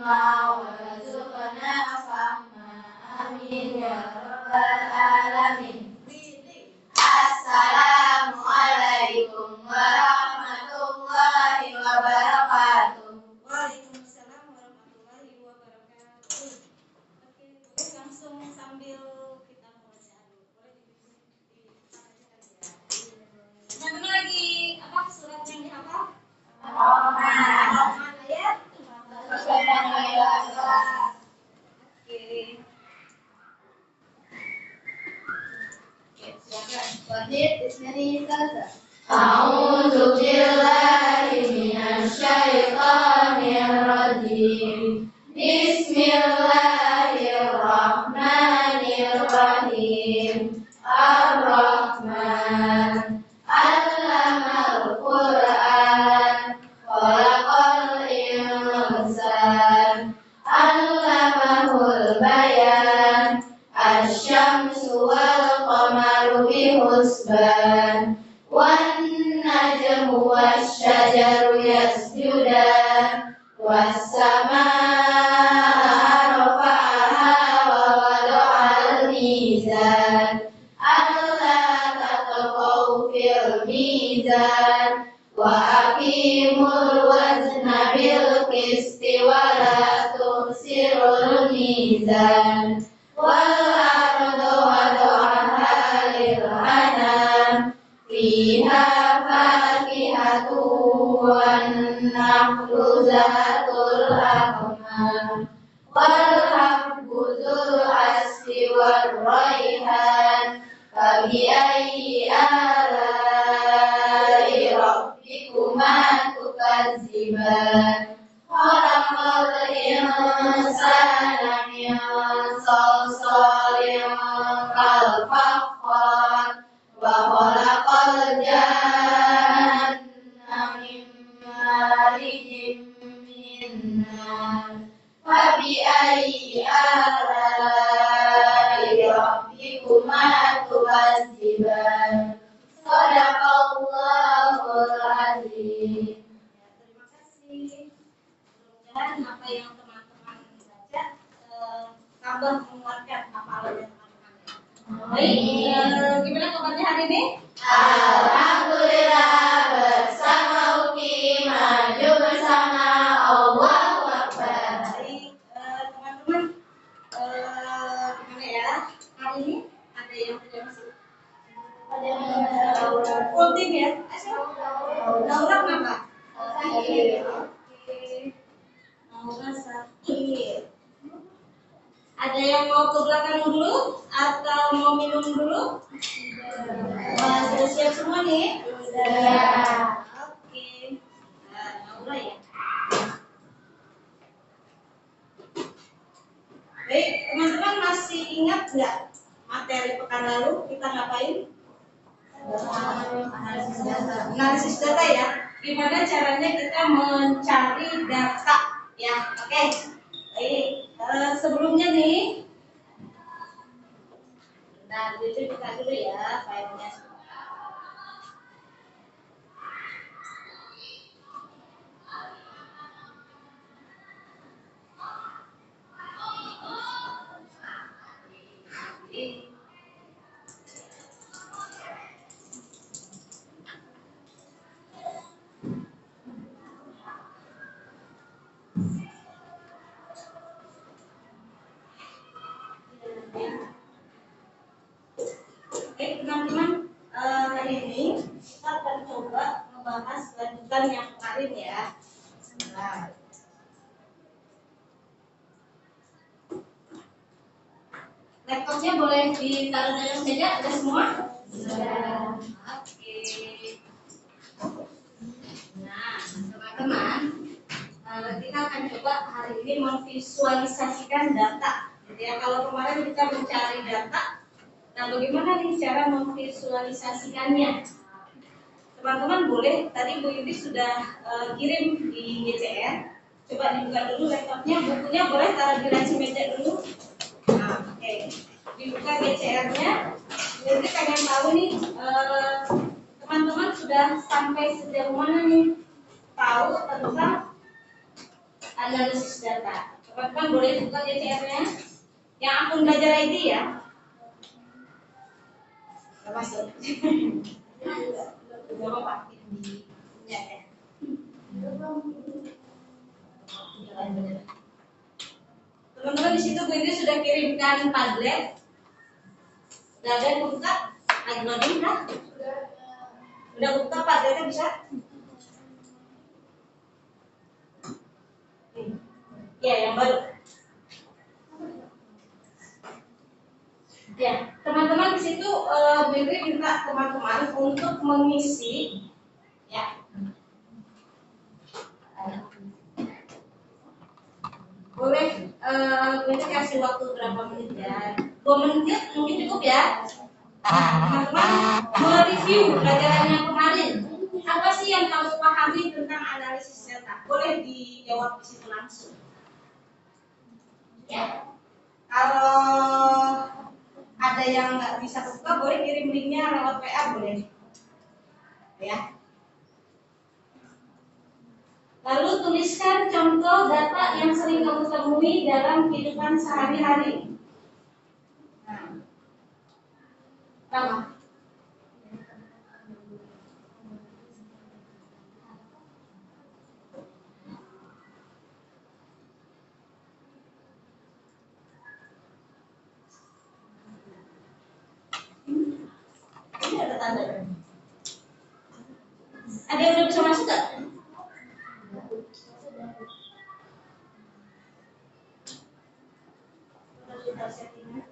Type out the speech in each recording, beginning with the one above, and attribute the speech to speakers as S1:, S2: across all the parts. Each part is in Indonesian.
S1: warzuqna fahma. Amin ya rabbal alamin. Assalamualaikum warahmatullahi wabarakatuh.
S2: Waalaikumsalam warahmatullahi wabarakatuh. Oke, boleh langsung sambil kita membaca dulu. Boleh teman-teman lagi apa surat yang dihafal? Ar-Rahman ayat. Oke.
S1: A'udzu billahi minasy syaithanir rajim. Bismillahirrahmanirrahim. Ar-Rahman 'allamal Qur'an, khalaqal insan, 'allamahul bayan. Asy-syamsu wal qamaru bihusban, wan najmu wasyajaru yasjudan, was-samaa'a rafa'aha wa wada'al mizan, alla tatghaw fil mizan, wa aqimul wazna bil qisti wa la tukhsirul mizan. Wal ardu wada'aha lil anam, fiha fakihatun wan nakhlu zatul akmam, wal habbu dzul asfi war raihan, fabi ayyi ala'i rabbikuma tukadziban. Khalaqal insana min salsalin kal fakhar, wa khalaqal janna min marijin min nar, fabi ayyi ala'i rabbikuma tukadziban. Shadaqallahul azim.
S2: Terima kasih. Mudah-mudahan apa yang teman-teman baca tambah menguatkan hafalannya teman-teman. Baik, gimana kabarnya hari ini?
S1: Alhamdulillah, bersama Uki maju bersama. Allahu Akbar.
S2: Baik, teman-teman, gimana ya? Hari ini ada yang tidak masuk? Full tim ya? Laura kenapa?
S1: Sakit.
S2: Oke. Laura sakit. Ada yang mau ke belakang dulu atau mau minum dulu? Sudah siap semua nih?
S1: Sudah.
S2: Oke. Nah, Laura ya. Baik, teman-teman masih ingat nggak materi pekan lalu kita ngapain? Analisis data ya. Gimana caranya kita mencari data ya? Oke. Baik, sebelumnya nih, nah dulu buka dulu ya filenya. Oke teman-teman, hari ini kita akan coba membahas lanjutan yang kemarin ya. Nah, laptopnya boleh ditaruh dalam meja, ada semua?
S1: Sudah.
S2: Oke. Nah, teman-teman, kita akan coba hari ini memvisualisasikan data. Jadi ya, kalau kemarin kita mencari data, nah bagaimana nih cara memvisualisasikannya? Teman-teman boleh, tadi Bu Yudi sudah kirim di GCR. Coba dibuka dulu laptopnya, bukunya boleh taruh di laci meja dulu. Nah, oke. Dibuka GCR-nya. Jadi pengen tahu nih, teman-teman sudah sampai sejauh mana nih tahu tentang analisis data. Teman-teman boleh buka CCR-nya. Yang akun belajar ID ya. Nggak masuk. Nggak apa-apa. Ya, ya. Teman-teman di situ Bu Indri sudah kirimkan Padlet. Udah ada yang buka? Lagi loading kah? Udah buka Padletnya bisa? Ya, yang baru. Ya, teman-teman di situ Bu Indri minta teman-teman untuk mengisi ya. Boleh Bu Indri kasih waktu berapa menit ya? 2 menit mungkin cukup ya. Teman-teman mereview pelajaran yang kemarin. Apa sih yang kamu pahami tentang analisis data? Boleh dijawab di situ langsung. Ya. Kalau ada yang nggak bisa buka, boleh kirim linknya lewat WA boleh. Ya. Lalu tuliskan contoh data yang sering kamu temui dalam kehidupan sehari-hari. Nah. Pertama. Ini ada tanda. Ada yang udah bisa masuk nggak? Kita settingnya.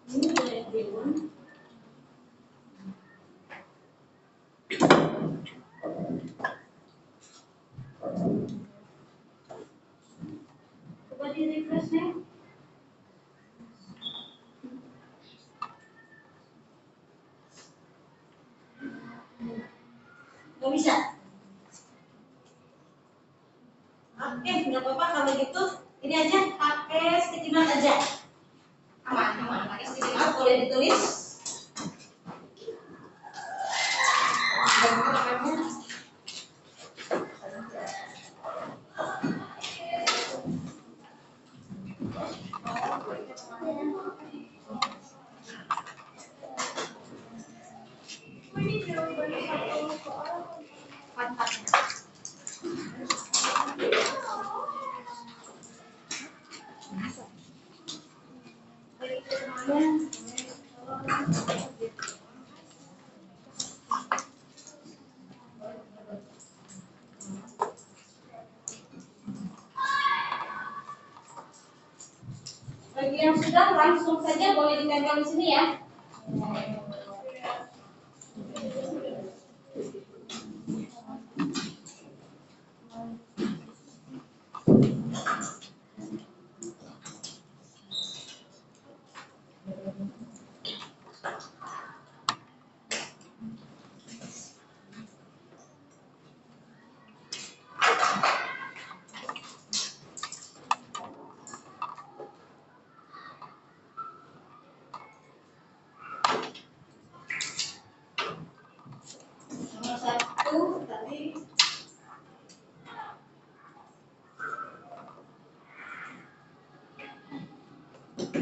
S2: Ini boleh diulang. Coba di refresh ya. Nggak bisa. Oke, nggak apa-apa kalau gitu. Ini aja pakai sticky note aja. Aman. Pakai sticky note boleh ditulis. Bagi yang sudah langsung saja boleh ditempel di sini ya. Nomor 1 tadi.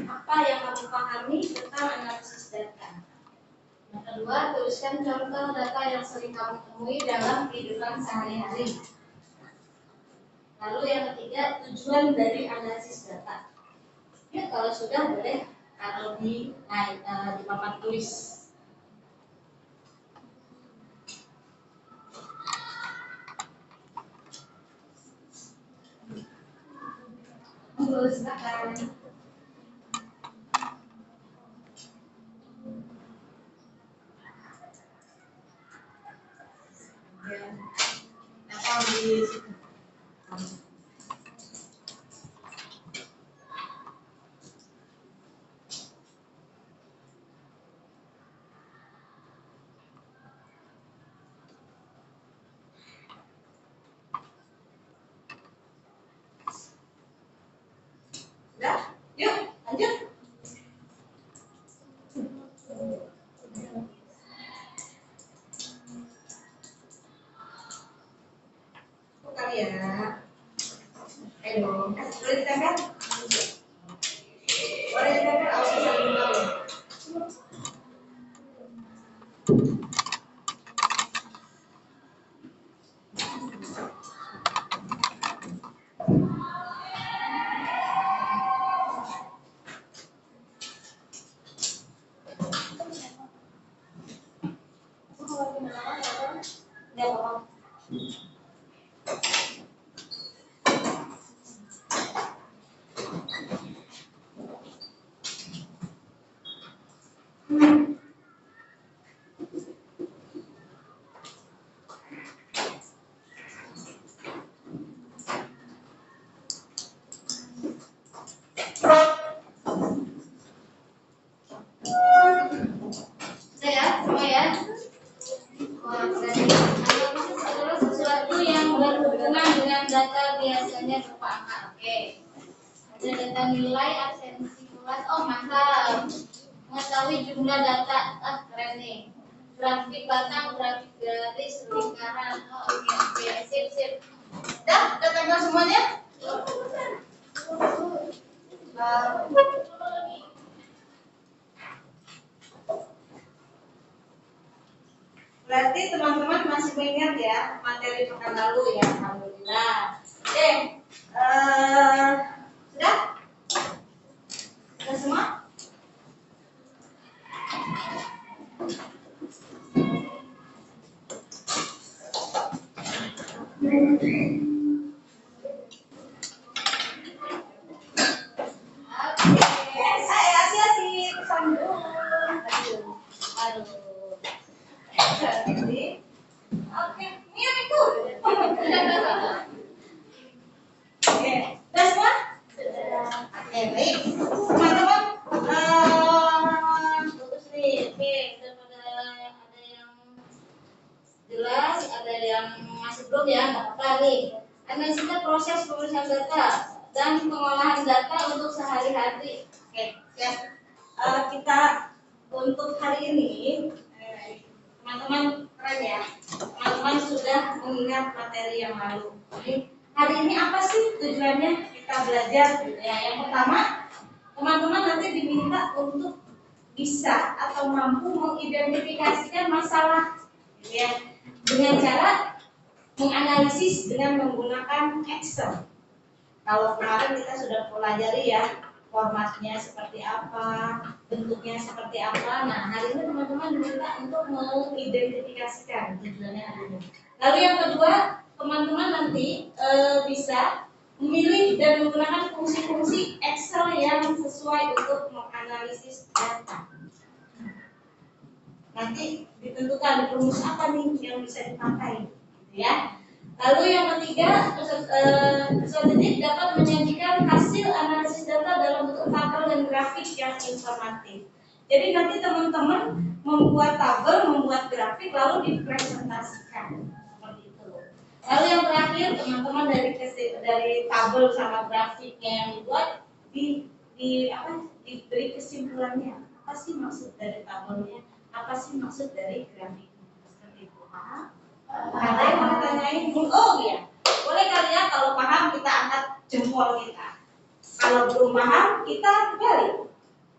S2: Apa yang kamu pahami tentang analisis data? Yang kedua, tuliskan contoh data yang sering kamu temui dalam kehidupan sehari-hari. Lalu yang ketiga, tujuan dari analisis data. Ya, kalau sudah boleh taruh di papan tulis. Bu, silakan. Ya. Nah, kalau di sudah, yuk lanjut. Kali ya. Ayo, boleh ditempel? Boleh ditempel, awas saling tahu. Enggak apa-apa. Sudah ya, semua ya. Wah, berarti analisis adalah sesuatu yang berhubungan dengan data biasanya berupa angka. Oke. Ada data nilai, absensi kelas. Oh, mantap. Mengetahui jumlah data. Ah, keren nih. Grafik batang, grafik garis, lingkaran. Oh, oke. Sip. Dah, tanggal semuanya? Berarti teman-teman masih mengingat ya materi pekan lalu ya, alhamdulillah. Oke, sudah? Sudah semua? Oke, saya asik sambung. Aduh. Oke, ini itu. Oke, sudah semua? Oke, baik. Teman-teman, bagus nih. Oke, udah pada ada yang jelas, ada yang masih belum ya, nggak apa-apa nih. Analisis proses penulisan data dan pengolahan data untuk sehari-hari. Oke, siap. Kita untuk hari ini, teman-teman keren ya. Teman-teman sudah mengingat materi yang lalu. Jadi, hari ini apa sih tujuannya kita belajar? Ya, yang pertama, teman-teman nanti diminta untuk bisa atau mampu mengidentifikasikan masalah, ya, dengan cara menganalisis dengan menggunakan Excel. Kalau kemarin kita sudah pelajari ya formatnya seperti apa, bentuknya seperti apa. Nah, hari ini teman-teman diminta untuk mengidentifikasikan tujuannya hari ini. Lalu yang kedua, teman-teman nanti bisa memilih dan menggunakan fungsi-fungsi Excel yang sesuai untuk menganalisis data. Nanti ditentukan rumus apa nih yang bisa dipakai, gitu ya. Lalu yang ketiga, strategi dapat menyajikan hasil analisis data dalam bentuk tabel dan grafik yang informatif. Jadi nanti teman-teman membuat tabel, membuat grafik, lalu dipresentasikan seperti itu. Lalu yang terakhir, teman-teman dari tabel sama grafiknya yang dibuat diberi kesimpulannya. Apa sih maksud dari tabelnya? Apa sih maksud dari grafiknya? Seperti itu. Paham? Ada yang mau ditanyain? Oh iya, boleh kali ya, kalau paham kita angkat jempol kita. Kalau belum paham kita balik.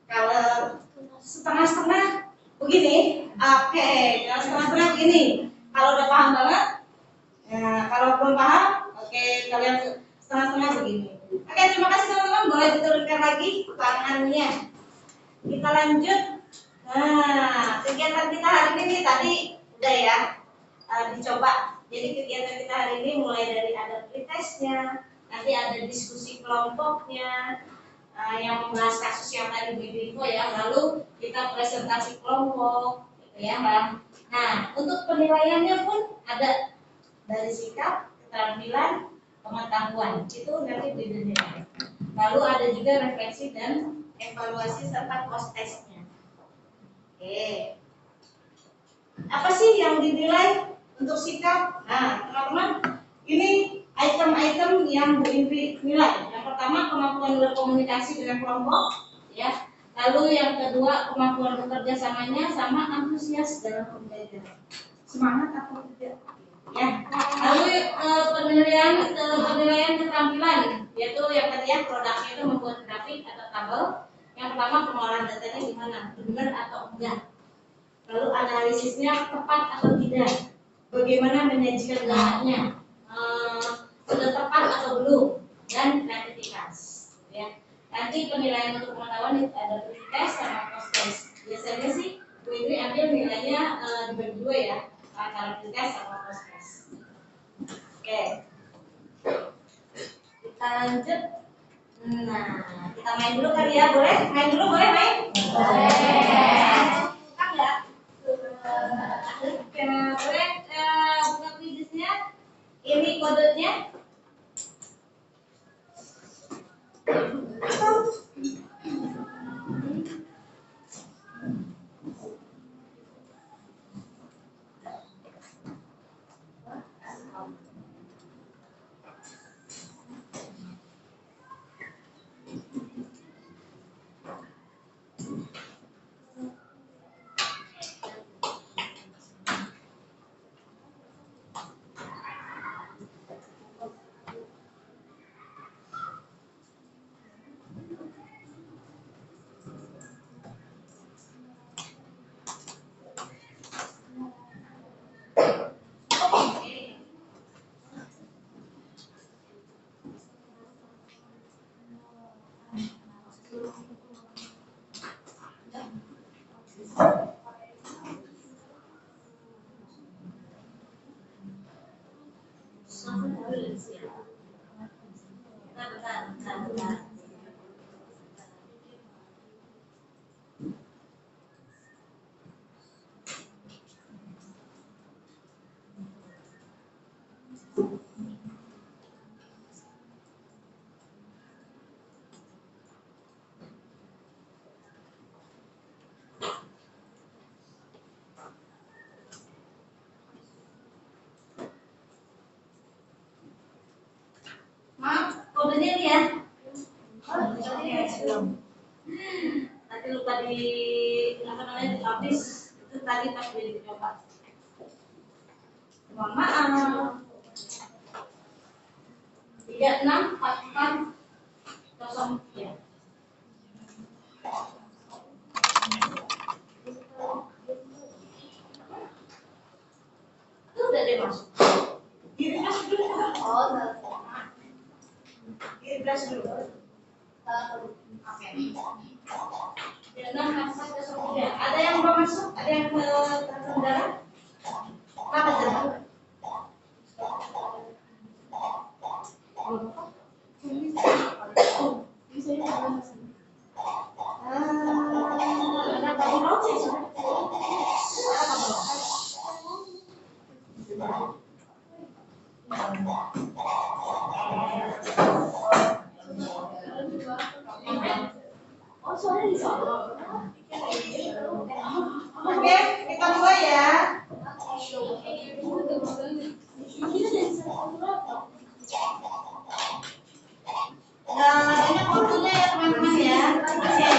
S2: Kalau setengah-setengah begini, oke. Kalau setengah-setengah begini. Kalau udah paham banget, nah, kalau belum paham, oke, kalian setengah-setengah begini. Oke, terima kasih teman-teman. Boleh diturunkan lagi tangannya. Kita lanjut. Nah, kegiatan kita hari ini tadi udah ya. Dicoba. Jadi kegiatan kita hari ini mulai dari ada pretestnya, nanti ada diskusi kelompoknya yang membahas kasus yang tadi Bu Info ya, lalu kita presentasi kelompok gitu ya Mbak. Nah, untuk penilaiannya pun ada dari sikap, keterampilan, pengetahuan, itu nanti dinilai. Lalu ada juga refleksi dan evaluasi serta post testnya. Oke. Apa sih yang dinilai untuk sikap? Nah, teman-teman, ini item-item yang Bu Indri nilai. Yang pertama, kemampuan berkomunikasi dengan kelompok, ya. Lalu yang kedua, kemampuan bekerja samanya sama antusias dalam pembelajaran. Semangat atau tidak? Ya. Lalu penilaian keterampilan, yaitu yang tadi ya, produknya itu membuat grafik atau tabel. Yang pertama, pengolahan datanya gimana? Benar atau enggak? Lalu analisisnya tepat atau tidak? Bagaimana menyajikan datanya? Sudah tepat atau belum? Dan kreativitas. Ya. Nanti penilaian untuk pengetahuan ada pre-test sama post-test. Biasanya sih Bu Indri ambil nilainya dibagi dua ya, antara pre-test sama post-test. Oke. Kita lanjut. Nah, kita main dulu kali ya, boleh? Main dulu boleh main?
S1: Boleh.
S2: Suka nggak? Boleh buka kuisnya. Ini kodenya. Bentar. Maaf, kodenya nih ya. Tadi lupa di habis itu tadi pas dicoba. Mohon maaf. 3644 ya. Itu udah deh masuk. Di-refresh dulu. Di-refresh dulu. Oke. 3644 ya. Ada yang belum masuk? Ada yang terkendala? Apa jalan? Oke, kita mulai ya. Ini fotonya ya teman-teman ya. Oke.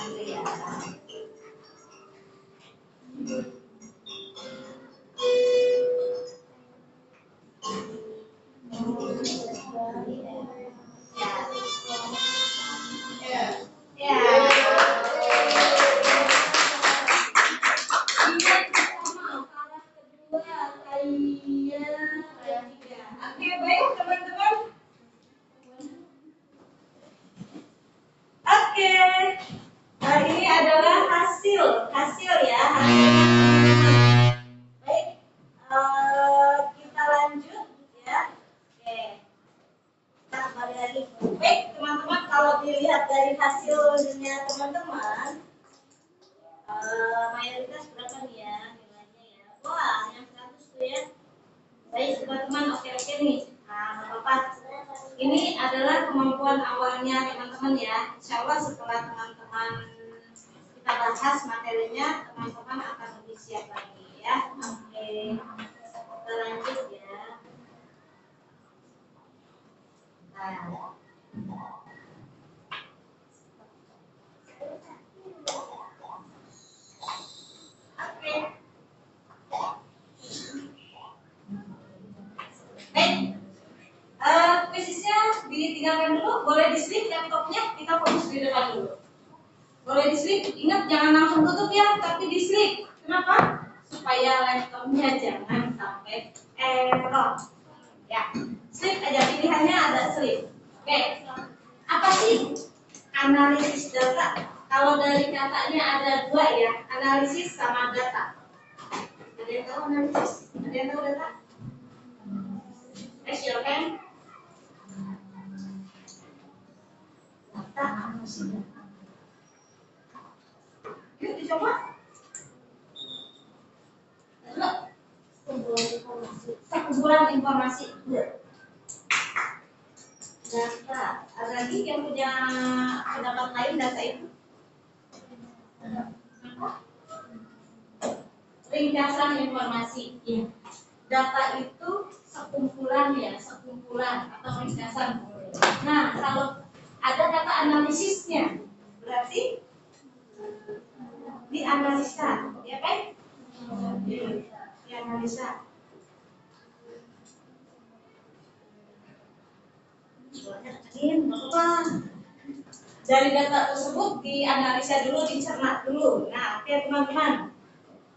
S2: dulu ya. Ya. Oke, baik teman-teman. Oke, ini adalah hasil ya, hasilnya teman-teman. Baik, kita lanjut ya. Oke, kita kembali lagi. Baik teman-teman, kalau dilihat dari hasilnya teman-teman, mayoritas berapa nih ya nilainya ya? Wah, yang 100 tuh ya. Baik teman-teman, oke nih. Nah, apa? Ini adalah kemampuan awalnya teman-teman ya. Insya Allah setelah teman-teman kita bahas materinya, teman-teman akan lebih siap lagi ya. Oke, kita lanjut ya. Nah, oke. Baik. Kuisisnya ditinggalkan dulu, boleh di-sleep laptopnya, kita fokus di depan dulu. Boleh di-sleep, ingat jangan langsung tutup ya, tapi di-sleep. Kenapa? Supaya laptopnya jangan sampai error. Ya, sleep aja, pilihannya ada sleep. Oke, apa sih analisis data? Kalau dari katanya ada dua ya, analisis sama data. Ada yang tahu analisis? Ada yang tahu data? Raise your hand. Data apa sih data? Yuk dicoba. Sekumpulan informasi. Data. Ada lagi yang punya pendapat lain data itu? Ringkasan informasi. Ya. Data itu sekumpulan ya, sekumpulan atau ringkasan. Nah, kalau ada data analisisnya, berarti dianalisa, ya kan? Dianalisa. Dari data tersebut dianalisa dulu, dicerna dulu. Nah, oke teman-teman.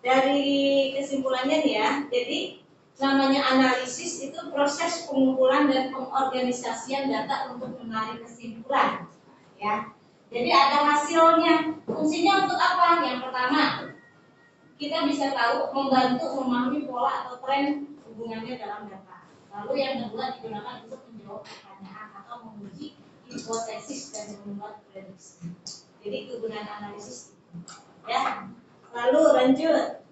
S2: Dari kesimpulannya nih ya, jadi namanya analisis itu proses pengumpulan dan pengorganisasian data untuk menarik kesimpulan. Ya, jadi ada hasilnya. Fungsinya untuk apa? Yang pertama, kita bisa tahu membantu memahami pola atau tren hubungannya dalam data. Lalu yang kedua digunakan untuk menjawab pertanyaan atau menguji hipotesis dan membuat prediksi. Jadi kegunaan analisis. Ya. Lalu lanjut.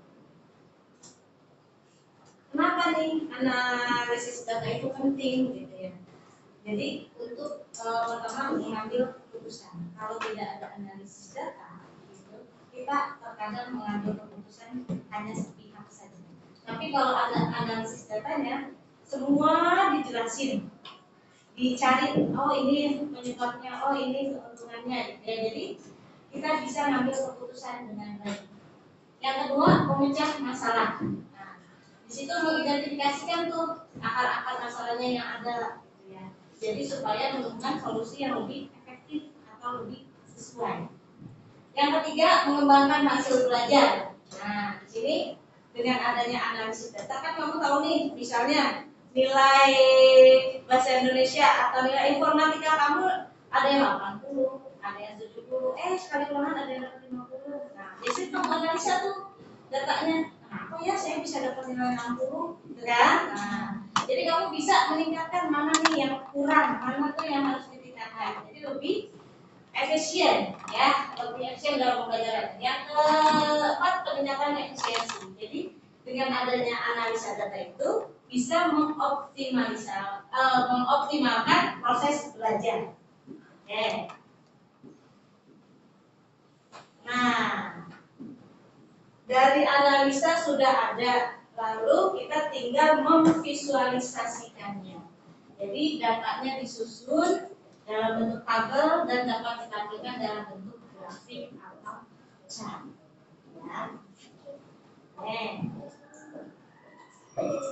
S2: Kenapa nih analisis data itu penting gitu ya? Jadi untuk pertama mengambil keputusan. Kalau tidak ada analisis data, gitu, kita terkadang mengambil keputusan hanya sepihak saja. Tapi kalau ada analisis datanya, semua dijelasin, dicari. Oh ini penyebabnya, oh ini keuntungannya. Ya, jadi kita bisa ngambil keputusan dengan baik. Yang kedua, memecah masalah. Nah, di situ mengidentifikasikan tuh akar-akar masalahnya yang ada, gitu ya. Jadi supaya menemukan solusi yang lebih efektif atau lebih sesuai. Yang ketiga, mengembangkan hasil belajar. Nah, di sini dengan adanya analisis data kan kamu tahu nih, misalnya nilai bahasa Indonesia atau nilai informatika kamu ada yang 80, ada yang 70, sekali ulangan ada yang dapat 50. Nah, jadi kamu analisa tuh datanya. Kenapa ya saya bisa dapat nilai 60, gitu kan? Nah, jadi kamu bisa meningkatkan mana nih yang kurang, mana tuh yang harus ditingkatkan. Jadi lebih efisien, ya, lebih efisien dalam pembelajaran. Yang keempat, peningkatan efisiensi. Jadi dengan adanya analisa data itu bisa mengoptimalkan proses belajar. Oke. Nah, dari analisa sudah ada, lalu kita tinggal memvisualisasikannya. Jadi datanya disusun dalam bentuk tabel dan dapat ditampilkan dalam bentuk grafik cat. Ya.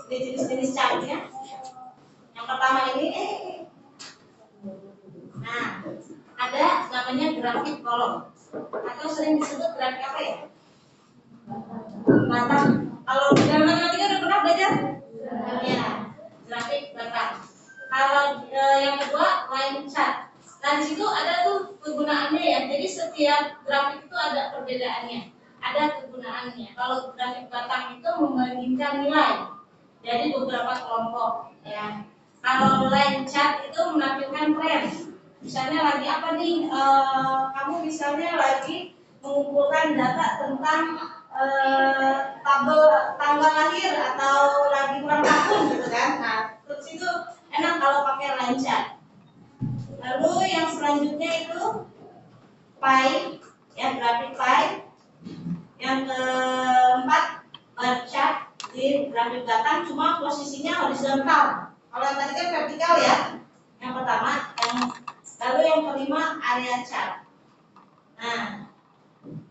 S2: Ini jenis-jenis catnya. Yang pertama ini, nah, ada namanya grafik kolom atau sering disebut grafik apa ya? Batang. Kalau dalam matematika udah pernah belajar? Ya, grafik batang. Kalau yang kedua line chart. Nah di situ ada tuh kegunaannya ya. Jadi setiap grafik itu ada perbedaannya, ada kegunaannya. Kalau grafik batang itu membandingkan nilai dari beberapa kelompok ya. Kalau line chart itu menampilkan tren. Misalnya lagi apa nih? Kamu misalnya lagi mengumpulkan data tentang tabel tanggal lahir atau lagi ulang tahun gitu kan. Nah, terus itu enak kalau pakai line chart. Lalu yang selanjutnya itu pie, ya grafik pie. Yang keempat bar chart di grafik batang, cuma posisinya horizontal. Kalau yang tadi kan vertikal ya. Yang pertama, lalu yang kelima area chart.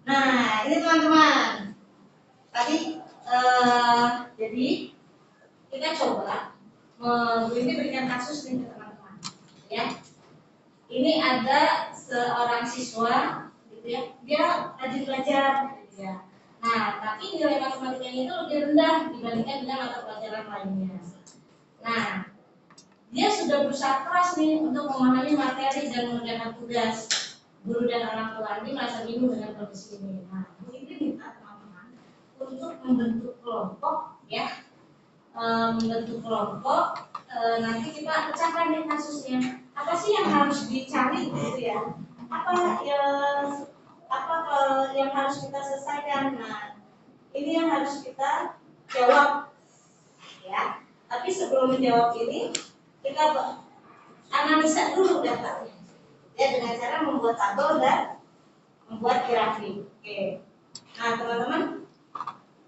S2: Nah ini teman-teman. Tadi jadi kita coba ini berikan kasus nih ke teman-teman. Ya. Ini ada seorang siswa, gitu ya, dia rajin belajar, gitu ya. Nah, tapi nilai matematikanya itu lebih rendah dibandingkan dengan mata pelajaran lainnya. Nah, dia sudah berusaha keras nih untuk memahami materi dan mengerjakan tugas. Guru dan orang tua ini merasa bingung dengan kondisi ini. Nah, ini minta teman-teman untuk membentuk kelompok, ya, membentuk kelompok. Nanti kita pecahkan nih kasusnya. Apa sih yang harus dicari gitu ya? Apa yang harus kita selesaikan? Nah, ini yang harus kita jawab ya. Tapi sebelum menjawab ini kita analisa dulu datanya ya, dengan cara membuat tabel dan membuat grafik. Oke. Nah teman-teman,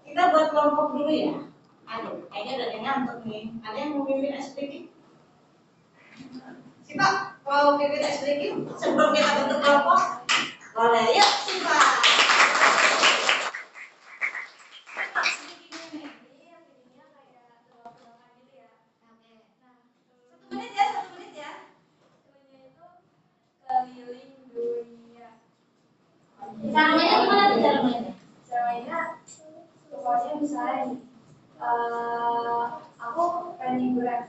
S2: kita buat kelompok dulu ya. Aduh, kayaknya udah ngantuk nih. Ada yang mau mimpin SPG? Siapa mau mimpin SPG sebelum kita bentuk kelompok? Boleh, yuk Siapa? Satu menit ya.
S1: Keliling dunia.
S2: Caranya gimana tuh caranya?
S1: Caranya, pokoknya misalnya aku pengen liburan.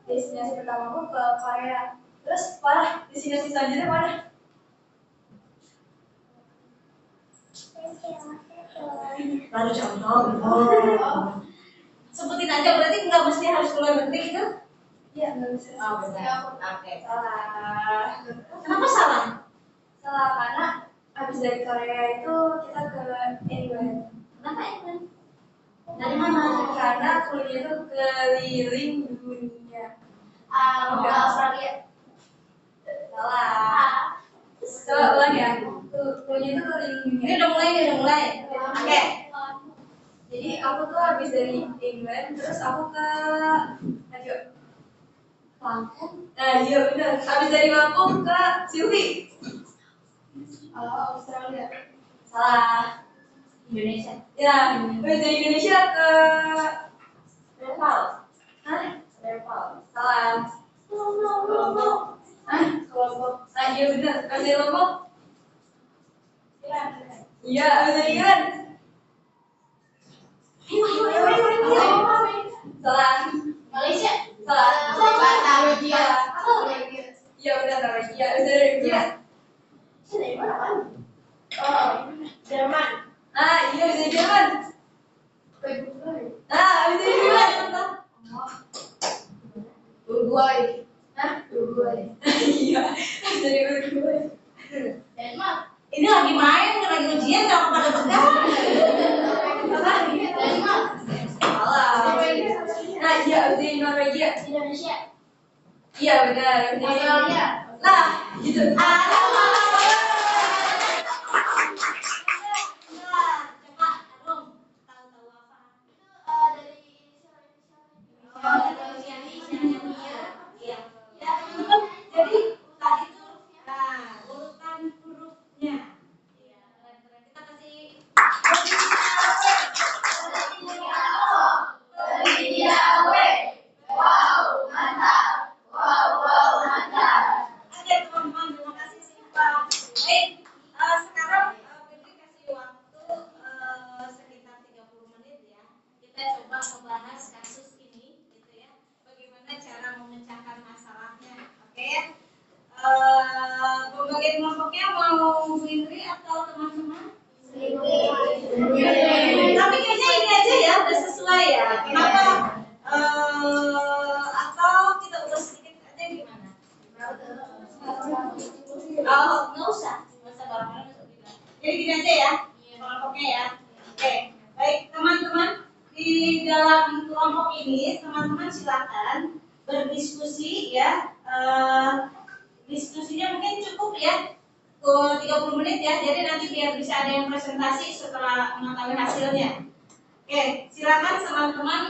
S1: Destinasi pertama aku ke Korea. Terus parah, destinasi selanjutnya mana?
S2: Baru contoh. Sebutin aja, berarti nggak mesti harus keluar negeri gitu?
S1: Iya, nggak bisa.
S2: Oh, benar. Oke.
S1: Salah.
S2: Kenapa salah?
S1: Salah karena habis dari Korea itu kita ke England.
S2: Kenapa England? Dari mana?
S1: Karena kuliah itu keliling dunia.
S2: Mau ke Australia.
S1: Salah. Coba ulang ya. Kuliah itu keliling dunia.
S2: Ini udah mulai. Oke.
S1: Jadi aku tuh habis dari England, terus aku ke Lampung. Nah iya benar. Habis dari Lampung ke Sylvie. Australia. Salah.
S2: Indonesia.
S1: Ya, habis dari Indonesia ke
S2: Nepal.
S1: Hah?
S2: Nepal.
S1: Salah. Lombok. Hah? Lombok. Nah iya benar. Habis dari Lombok. Iya, habis dari Iran. Salah.
S2: Malaysia.
S1: Salah.
S2: Norwegia.
S1: Iya benar Norwegia. Habis dari Norwegia.
S2: Dari mana kan? Oh, Jerman.
S1: Ah iya habis dari Jerman. Ah habis dari Jerman.
S2: Uruguay.
S1: Hah? Uruguay. Iya, habis dari Uruguay.
S2: Denmark. Ini lagi main, lagi ujian, nggak pada pegang. Denmark.
S1: Salah. Nah iya habis dari Norwegia.
S2: Indonesia.
S1: Iya benar. Habis dari
S2: Australia.
S1: Nah gitu.
S2: Sekarang Febri kasih waktu sekitar 30 menit ya. Kita coba membahas kasus ini, gitu ya. Bagaimana cara memecahkan masalahnya, oke? Pembagian kelompoknya mau Bu Indri atau teman-teman? Tapi kayaknya ini aja ya, udah sesuai ya. Kenapa? Atau kita ubah sedikit aja gimana? Oh, nggak usah bareng-bareng. Jadi gini aja ya, kelompoknya ya. Oke, baik teman-teman, di dalam kelompok ini teman-teman silakan berdiskusi ya. Diskusinya mungkin cukup ya, 30 menit ya. Jadi nanti biar bisa ada yang presentasi setelah mengetahui hasilnya. Oke, silakan teman-teman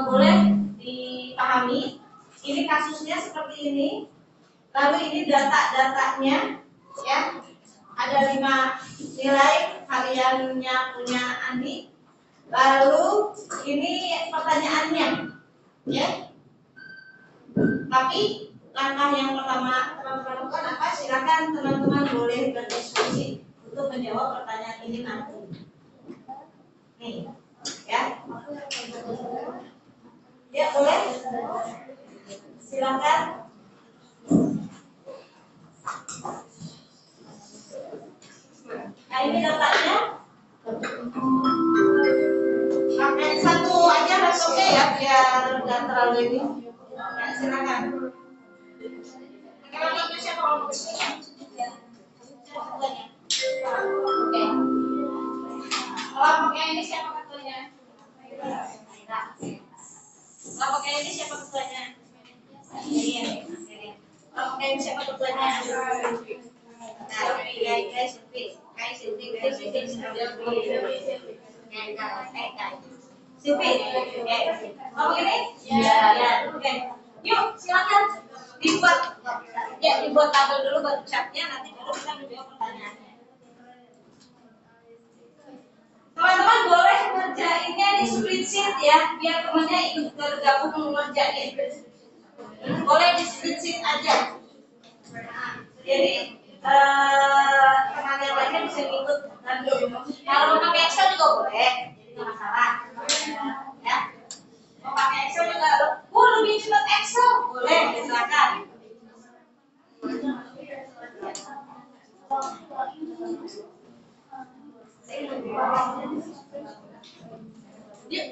S2: boleh dipahami. Ini kasusnya seperti ini. Lalu ini data-datanya ya. Ada 5 nilai, hariannya punya Andi. Lalu ini pertanyaannya ya. Tapi langkah yang pertama teman-teman lakukan apa? Silakan teman-teman boleh berdiskusi untuk menjawab pertanyaan ini nanti. Nih, ya. Ya, boleh? Silakan. Nah, ini datanya. Pakai satu aja laptopnya ya, biar nggak terlalu ini. Ya, silakan. Laptopnya siapa kalau mau ketuanya? Oke. Kelompoknya ini siapa ketuanya? Kelompoknya ini siapa ketuanya? Iya. Kelompoknya ini siapa ketuanya? Nah, guys, Silvi, kamu ini? Ya, oke. Yuk, silakan dibuat tabel dulu baru chatnya, nanti baru kita menjawab pertanyaannya. Teman-teman boleh ngerjainnya di spreadsheet ya, biar temannya ikut bergabung mengerjain. Boleh di spreadsheet aja. Jadi teman yang lainnya bisa ikut. Kalau pakai Excel juga boleh, jadi nggak masalah. Ya, mau pakai Excel juga, lebih cepat Excel, boleh, silakan. Yuk.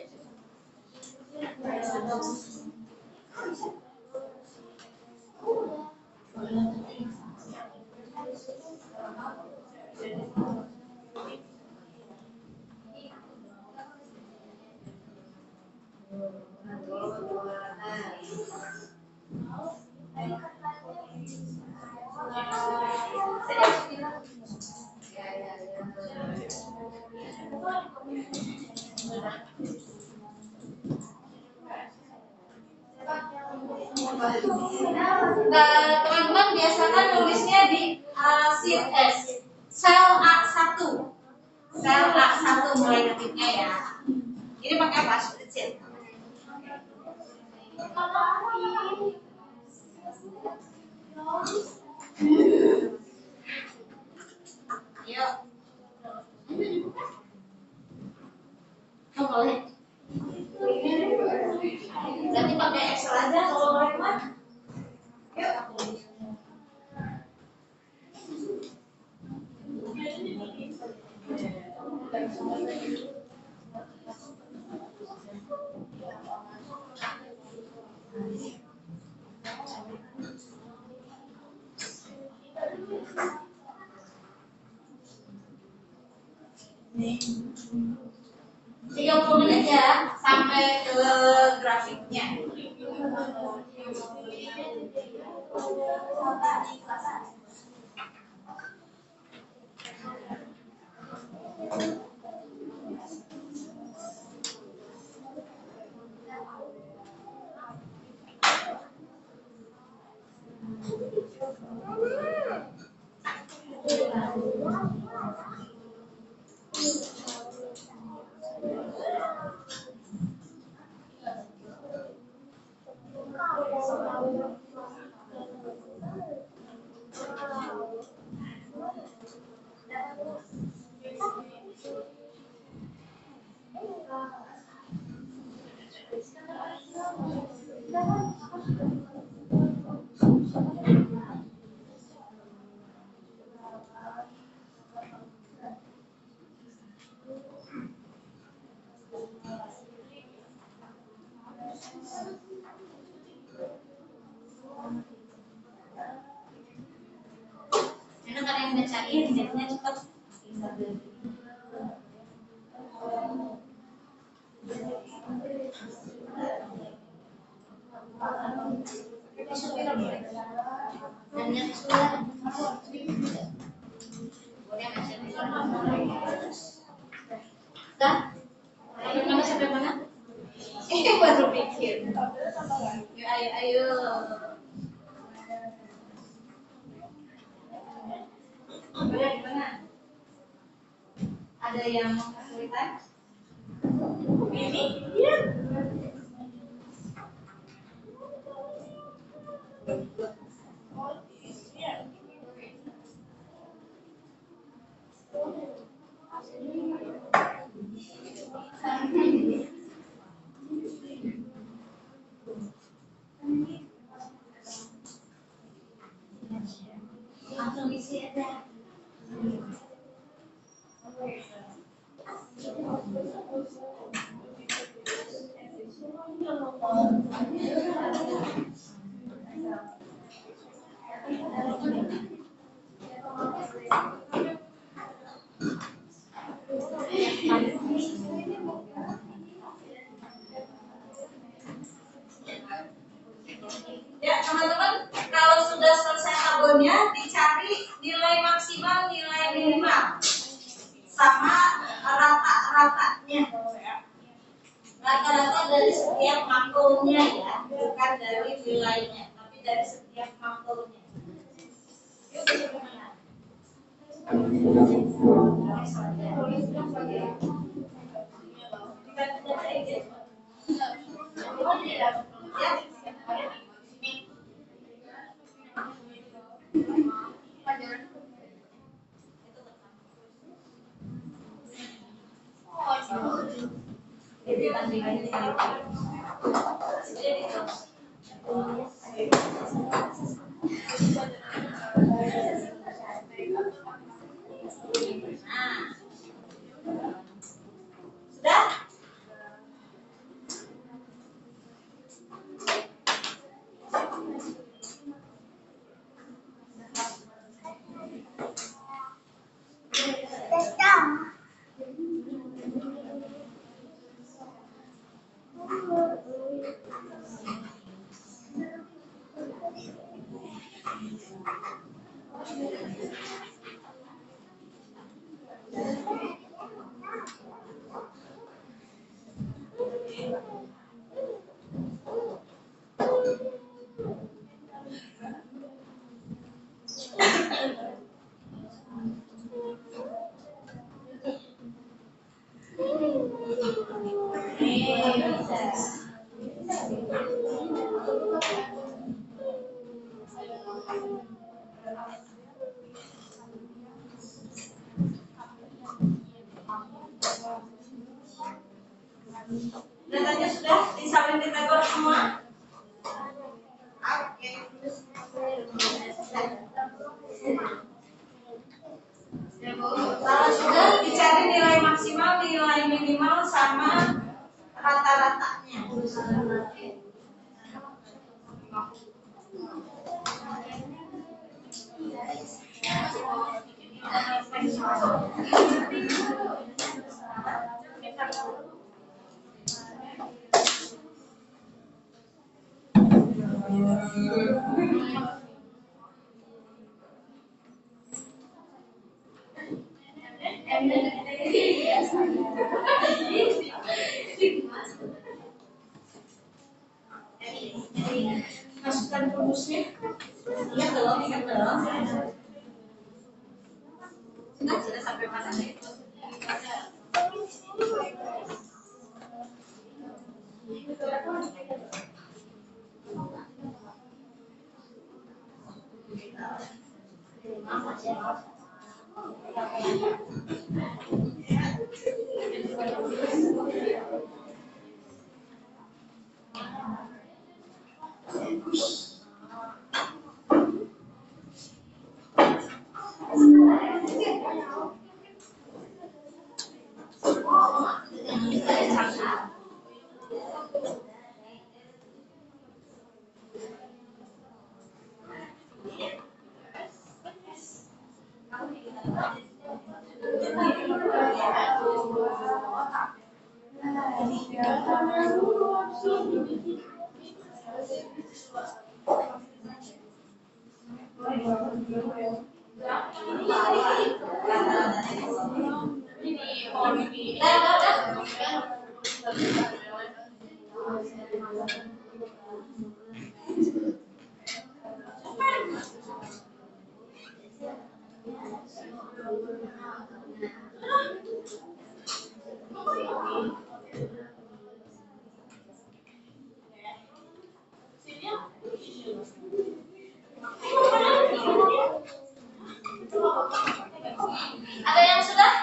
S2: Teman-teman biasakan nulisnya di sheet S, sel A1, sel A1 mulai ketiknya ya. Ini pakai apa? Spreadsheet. Yuk. Oh, boleh. Berarti pakai Excel aja kalau boleh mah. Yuk. Nih. 30 menit ya sampai ke grafiknya. Karena kalian bacain, jadinya cepat. Dan yang sudah boleh dah, mana sampai mana? Baru pikir. Ayo. Boleh di mana? Ada yang kesulitan? Ini? Iya. Langsung isi aja. Ya teman-teman, kalau sudah selesai tabelnya, dicari nilai maksimal, nilai minimal, sama rata-ratanya. Rata-rata dari setiap makulnya ya, bukan dari nilainya, tapi dari setiap makulnya. Yuk bagaimana? Sudah? Datanya sudah disalin di tabel semua? Oke. Kalau sudah dicari nilai maksimal, nilai minimal sama rata-ratanya. Masukkan rumusnya. Ingat belum? Sudah sampai mana nih? Ada yang sudah?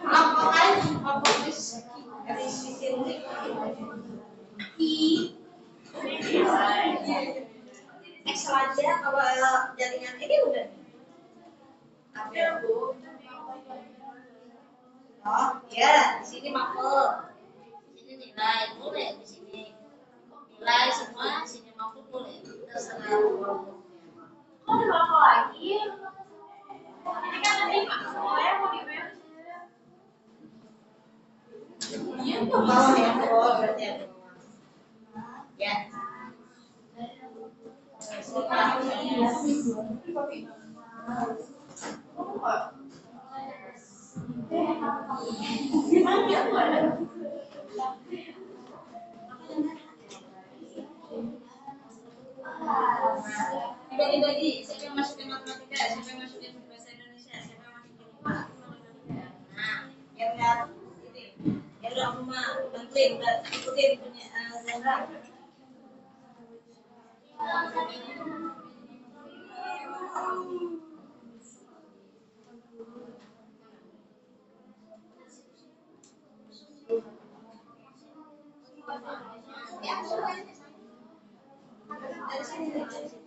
S2: Laporan Excel aja kalau jaringan ini udah. Ada Bu. Oh, ya, di sini mapel. Di sini nilai boleh di sini. Nilai semua, sini mapel boleh. Terserah.
S1: Kok ada berapa lagi? Ini kan tadi Pak semuanya mau di web.
S2: Iya, ke bawah ya. Oh, berarti ada bawah. Ya. Dibagi-bagi, siapa yang masukin matematika, siapa yang masukin bahasa Indonesia, siapa yang masukin IPA. Nah, yang udah rumah bantuin, ikutin punya Zahra. Ya, dari sini, dari sini.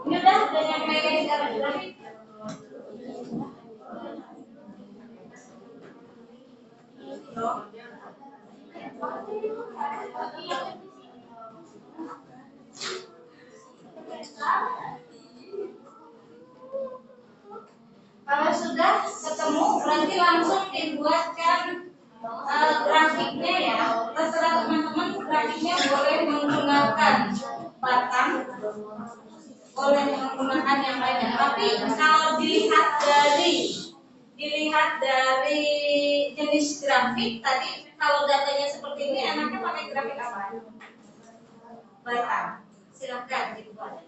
S2: Udah nyampe grafik. Kalau sudah ketemu berarti langsung dibuatkan grafiknya ya. Terserah teman-teman, grafiknya boleh menggunakan batang, boleh menggunakan yang lainnya. Tapi kalau dilihat dari jenis grafik tadi, kalau datanya seperti ini, enaknya pakai grafik apa? Batang. Silakan dibuat.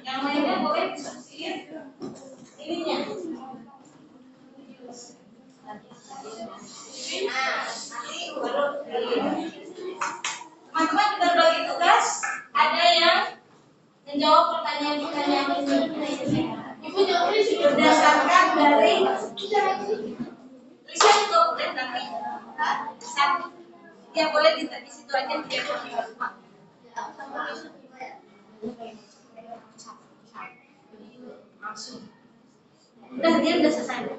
S2: Yang lainnya boleh disubsidi ininya. Nah, nanti baru teman-teman juga bagi tugas. Ada yang menjawab pertanyaan-pertanyaan ini. Ibu jawabnya berdasarkan dari tulisan juga boleh, tapi satu. Ya boleh di situ aja biar langsung. Dia udah selesai.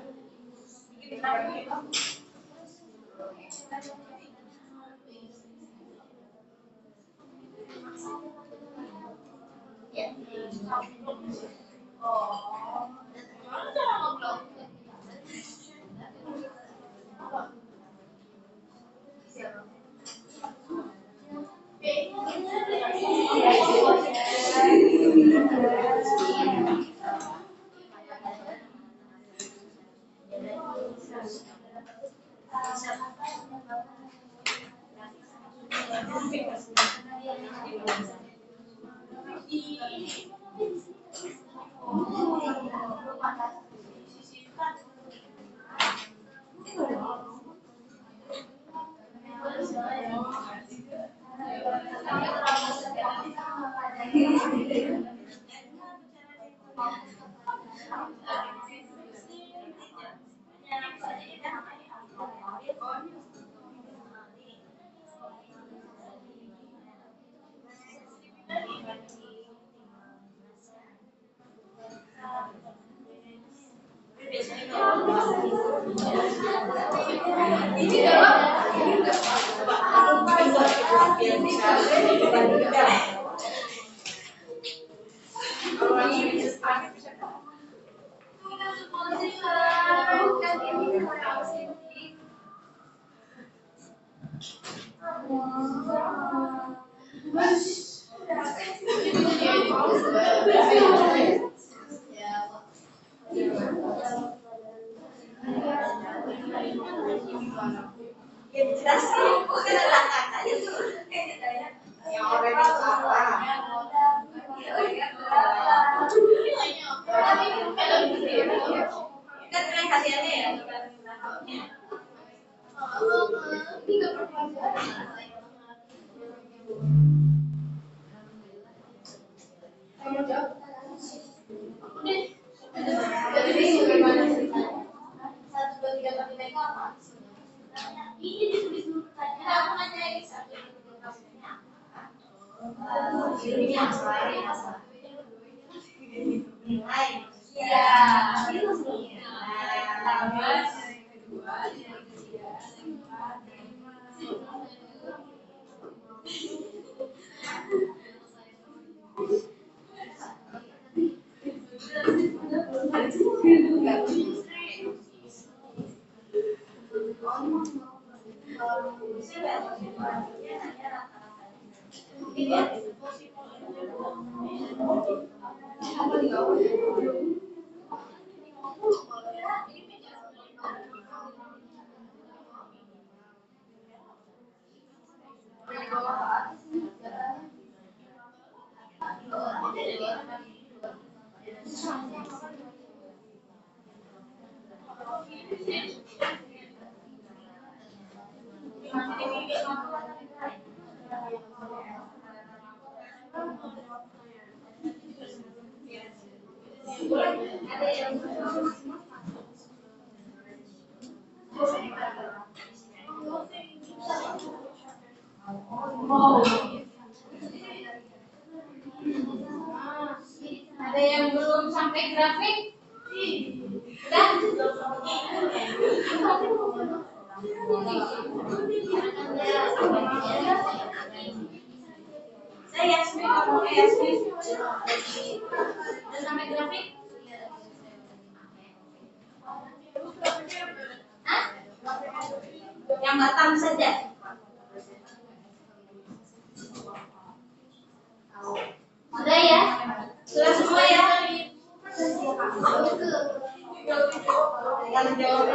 S2: Ya. Ada yang belum sampai grafik? Saya Yasmin, kamu Yasmin. Udah sampai grafik? Hah? Yang Batam saja. Sudah ya? Sudah semua ya? Yang jawab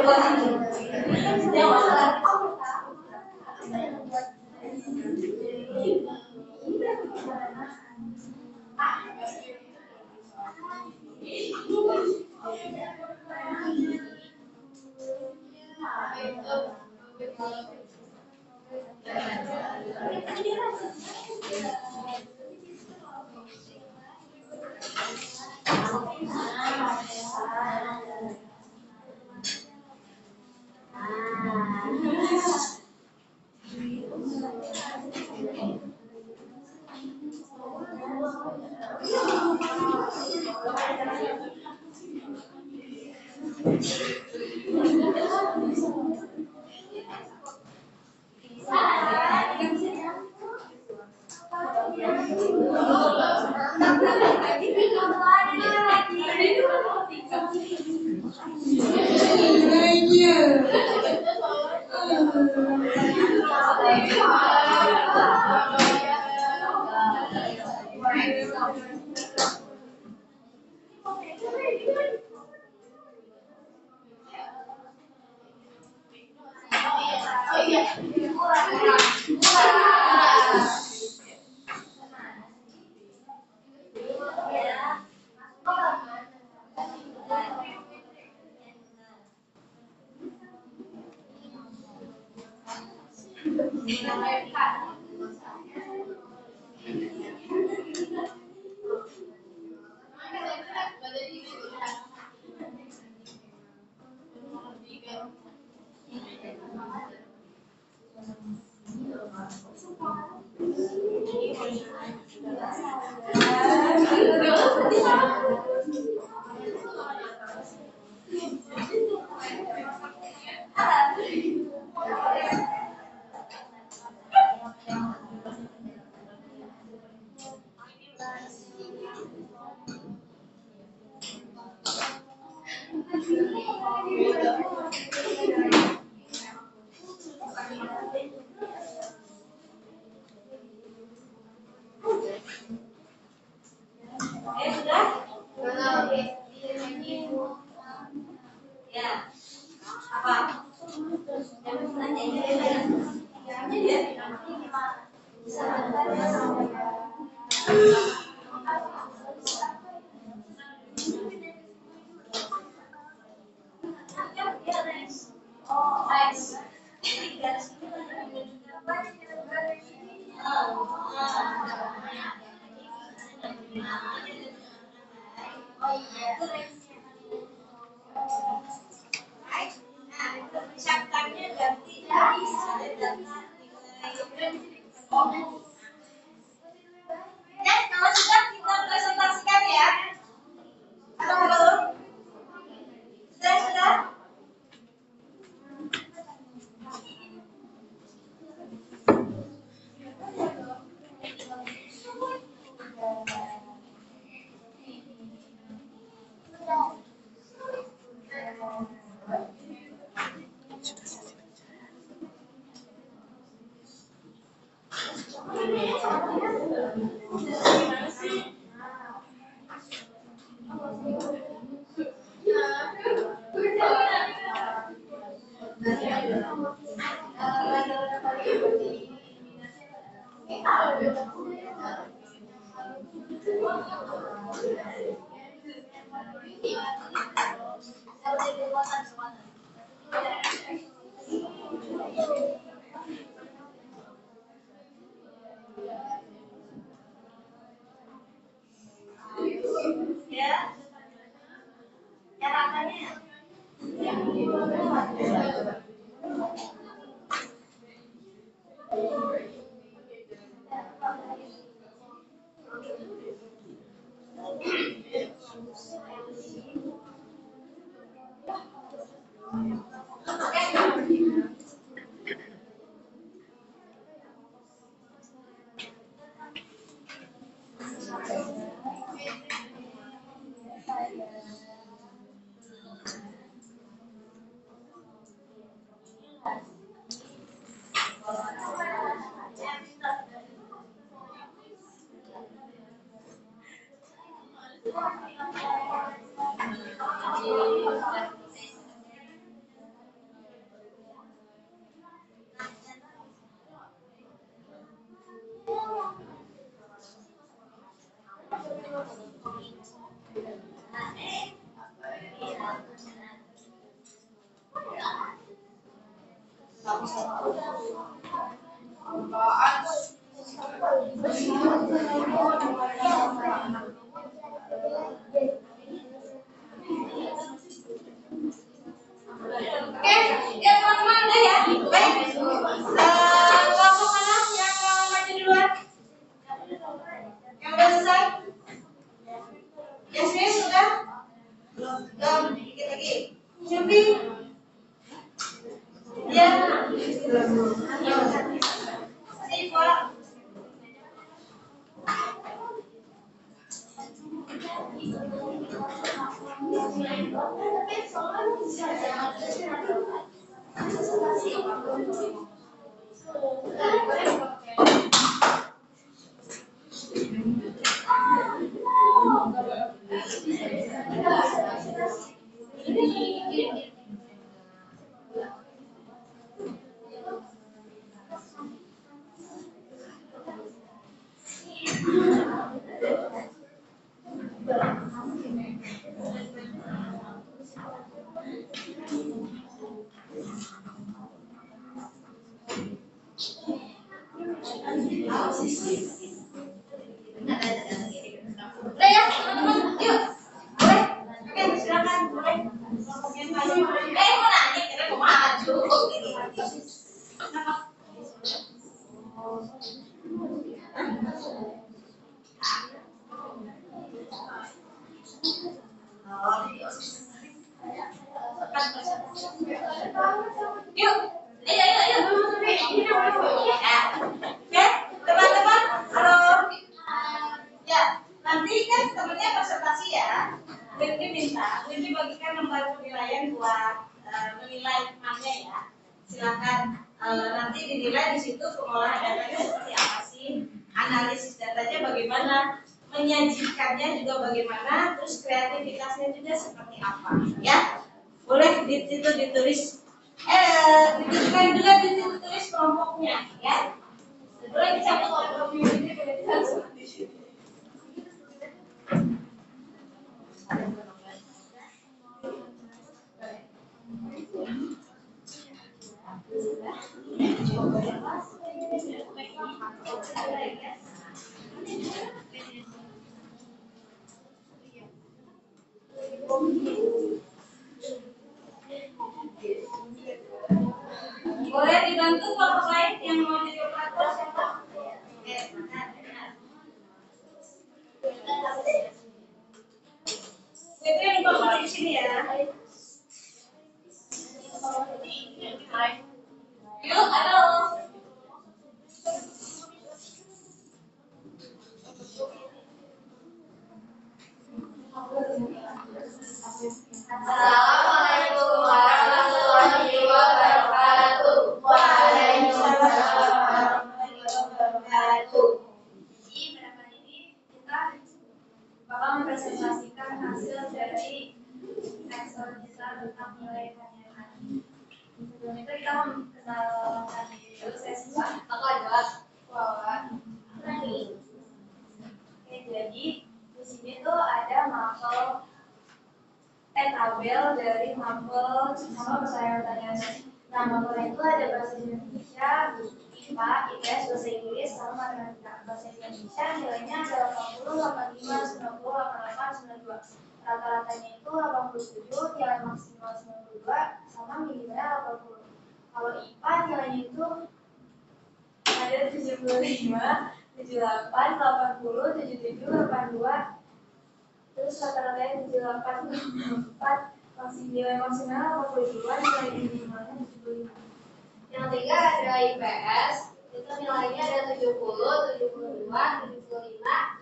S2: Udah ya, teman-teman, yuk. Boleh? Oke, silakan. Boleh. Mau nanya, kira mau maju. Kenapa? Yuk, ayo. Ya, teman-teman, halo. Ya, nanti kan temennya presentasi ya. Windy bagikan lembar penilaian buat menilai temannya ya. Silakan nanti dinilai di situ pengolahan datanya seperti apa sih, analisis datanya bagaimana, menyajikannya juga bagaimana, terus kreativitasnya juga seperti apa, ya. Boleh di situ ditulis, dituliskan juga di situ tulis kelompoknya, ya. Boleh dicabut kelompok ini seperti sini. Boleh dibantu kelompok lain yang mau jadi operator siapa? Itu yang bapak di sini ya. Yuk, halo.
S1: Assalamualaikum warahmatullahi wabarakatuh. Waalaikumsalam warahmatullahi wabarakatuh. Jadi pada kali ini kita bakal mempresentasikan hasil dari Excel kita tentang nilai kalian. Sebelum itu kita memperkenalkan diri dulu. Saya Siva. Aku adalah Wawa. Oke, jadi di sini tuh ada tabel dari mapel sama persyaratan. Nah, mapelnya itu ada bahasa Indonesia, IPA, IPS, bahasa Inggris, sama matematika. Bahasa Indonesia nilainya ada 80, 85, 90, 88, 92. Rata-ratanya itu 87, nilai maksimal 92, sama minimalnya 80. Kalau IPA nilainya itu ada 75, 78, 80, 77, 82. Terus rata-ratanya 78,4, nilai maksimal 82, nilai minimalnya 75. Yang ketiga ada IPS, itu nilainya ada 70, 72, 75,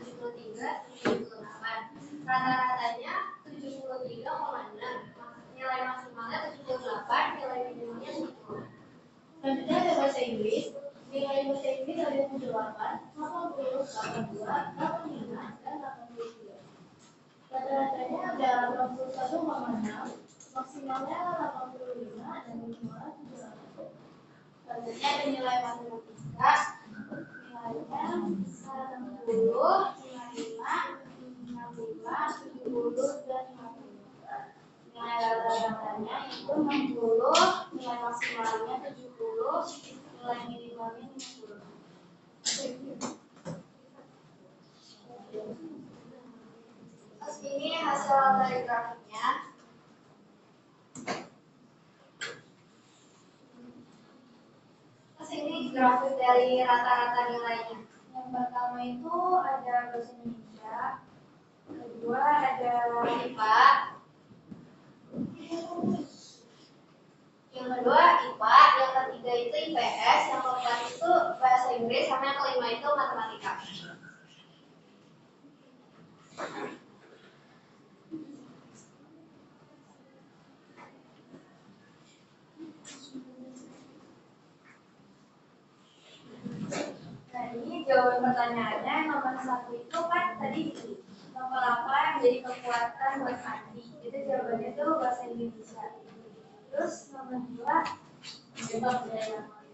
S1: 73, 78. Rata-ratanya 73,6, nilai maksimalnya 78, nilai minimalnya 70. Selanjutnya ada bahasa Inggris, nilai bahasa Inggris ada 78, 80, 82, 85, dan 83. Rata-ratanya ada 81,6, maksimalnya 85 dan minimalnya 78. Selanjutnya ada nilai matematika, nilainya 60, 55, 65, 70, dan 50. Nilai rata-ratanya itu 60, nilai maksimalnya 70, nilai minimalnya 50. Terus ini hasil dari grafiknya. Terus ini grafik dari rata-rata nilainya. Yang pertama itu ada bahasa Indonesia, kedua ada IPA, yang kedua IPA, yang ketiga itu IPS, yang keempat itu bahasa Inggris, sama yang kelima itu matematika. pertanyaannya nomor 1 itu kan tadi nomor apa yang jadi kekuatan buat Andi? Itu jawabannya tuh bahasa Indonesia. Terus nomor 2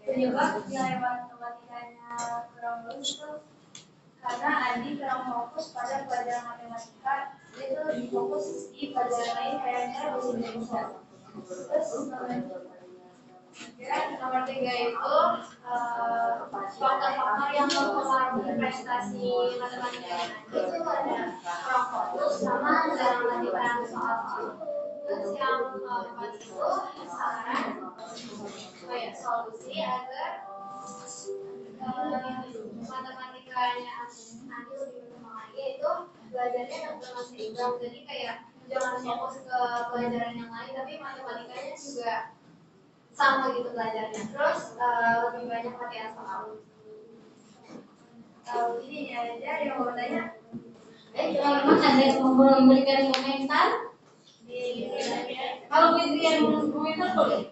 S1: penyebab nilai matematikanya kurang bagus itu karena Andi kurang fokus pada pelajaran matematika, dia tuh lebih fokus di pelajaran lain kayak misalnya bahasa Indonesia. Terus nomor 3 itu faktor-faktor yang mempengaruhi prestasi matematika itu ada kurang fokus sama jarang melakukan soal. Terus yang keempat itu saran solusi agar matematikanya nanti lebih berkembang lagi itu belajarnya dengan seimbang. Jadi kayak jangan fokus ke pelajaran yang lain tapi matematikanya juga sama gitu belajarnya. Terus lebih banyak latihan soal. Ini aja yang mau tanya.
S2: Teman-teman ada yang mau memberikan komentar? Kalau Fitri yang komentar boleh?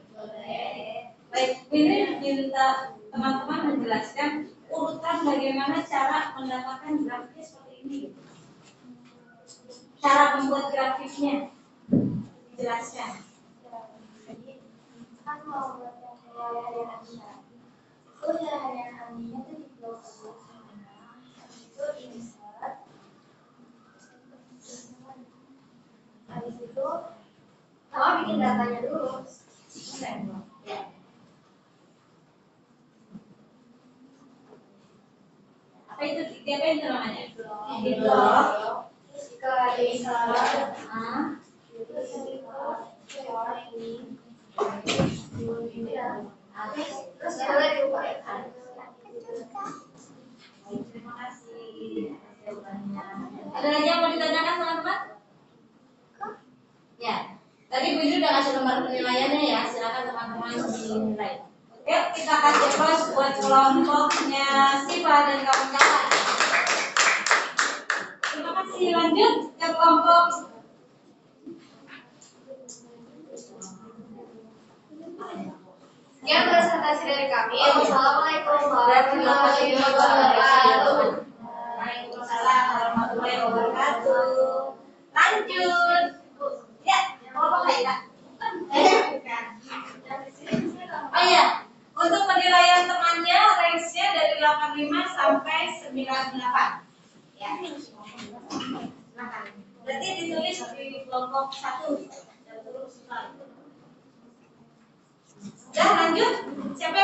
S2: Baik, Fitri minta teman-teman menjelaskan urutan bagaimana cara mendapatkan grafiknya seperti ini. Cara membuat grafiknya dijelaskan.
S1: Jadi kan mau buat yang kayak harian Anda, itu ya harian Anda tuh di blog itu insert. Habis itu sama bikin datanya dulu.
S2: Ya. Apa itu? Apa itu namanya?
S1: Di blog. Terus ke insert. Terus ini. Terus boleh diubah.
S2: Terima kasih. Ada lagi yang mau ditanyakan teman-teman? Ya. Tadi Bu Indri udah kasih nomor penilaiannya ya. Silakan teman-teman dinilai. Yuk kita kasih plus buat kelompoknya Siva dan kawan-kawan. Terima kasih. Lanjut ke kelompok
S1: Sekian presentasi dari kami. Wassalamualaikum warahmatullahi wabarakatuh.
S2: Waalaikumsalam warahmatullahi wabarakatuh. Lanjut. Ya, kelompok Haida. Oh iya, untuk penilaian temannya range-nya dari 85 sampai 98. Ya. Berarti ditulis di kelompok 1 dan terus. Udah lanjut. Siapa